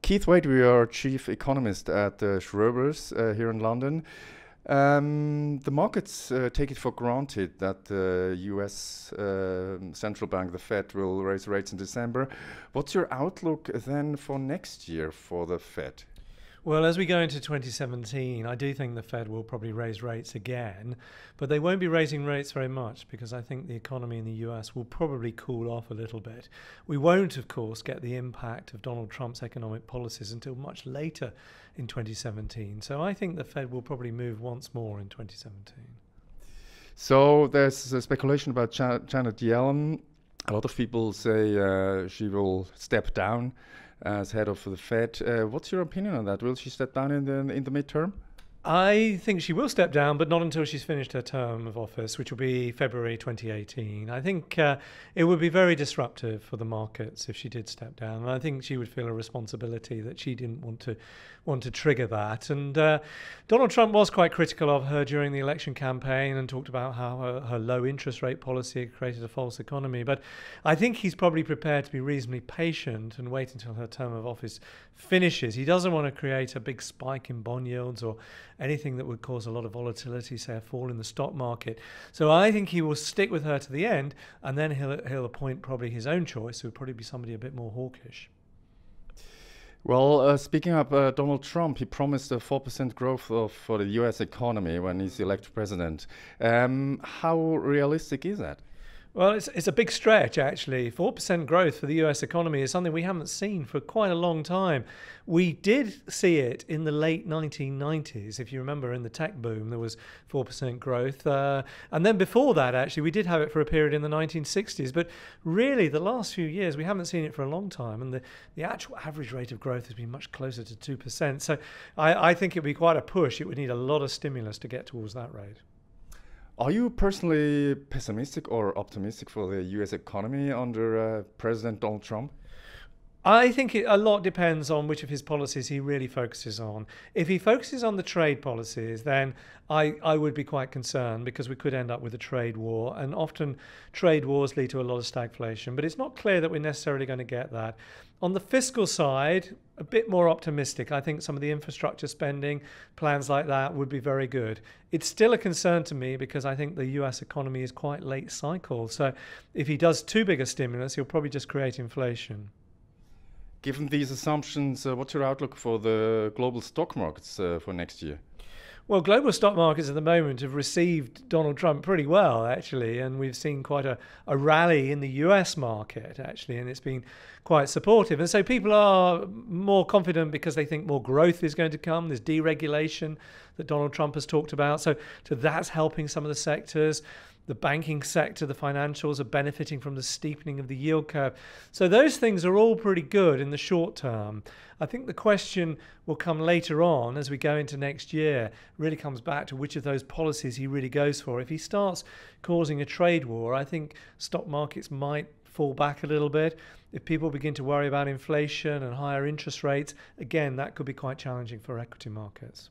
Keith Wade, we are chief economist at Schroders here in London. The markets take it for granted that the US central bank, the Fed, will raise rates in December. What's your outlook then for next year for the Fed? Well, as we go into 2017, I do think the Fed will probably raise rates again, but they won't be raising rates very much because I think the economy in the US will probably cool off a little bit. We won't, of course, get the impact of Donald Trump's economic policies until much later in 2017. So I think the Fed will probably move once more in 2017. So there's a speculation about Janet Yellen. A lot of people say she will step down as head of the Fed. What's your opinion on that? Will she step down in the midterm? I think she will step down, but not until she's finished her term of office, which will be February 2018. I think it would be very disruptive for the markets if she did step down. And I think she would feel a responsibility that she didn't want to trigger that. And Donald Trump was quite critical of her during the election campaign and talked about how her low interest rate policy had created a false economy. But I think he's probably prepared to be reasonably patient and wait until her term of office finishes. He doesn't want to create a big spike in bond yields or anything that would cause a lot of volatility, say a fall in the stock market. So I think he will stick with her to the end, and then he'll appoint probably his own choice, who would probably be somebody a bit more hawkish. Well, speaking of Donald Trump, he promised a 4% growth for the US economy when he's elected president. How realistic is that? Well, it's a big stretch, actually. 4% growth for the US economy is something we haven't seen for quite a long time. We did see it in the late 1990s. If you remember, in the tech boom, there was 4% growth. And then before that, actually, we did have it for a period in the 1960s. But really, the last few years, we haven't seen it for a long time. And the actual average rate of growth has been much closer to 2%. So I think it would be quite a push. It would need a lot of stimulus to get towards that rate. Are you personally pessimistic or optimistic for the US economy under President Donald Trump? I think a lot depends on which of his policies he really focuses on. If he focuses on the trade policies, then I would be quite concerned because we could end up with a trade war. And often trade wars lead to a lot of stagflation, but it's not clear that we're necessarily going to get that. On the fiscal side, a bit more optimistic. I think some of the infrastructure spending, plans like that would be very good. It's still a concern to me because I think the US economy is quite late cycle. So if he does too big a stimulus, he'll probably just create inflation. Given these assumptions, what's your outlook for the global stock markets for next year? Well, global stock markets at the moment have received Donald Trump pretty well, actually, and we've seen quite a rally in the US market, actually, and it's been quite supportive. And so people are more confident because they think more growth is going to come. There's deregulation that Donald Trump has talked about. So that's helping some of the sectors. The banking sector, the financials are benefiting from the steepening of the yield curve. So those things are all pretty good in the short term. I think the question will come later on as we go into next year. Really comes back to which of those policies he really goes for. If he starts causing a trade war, I think stock markets might fall back a little bit. If people begin to worry about inflation and higher interest rates, again, that could be quite challenging for equity markets.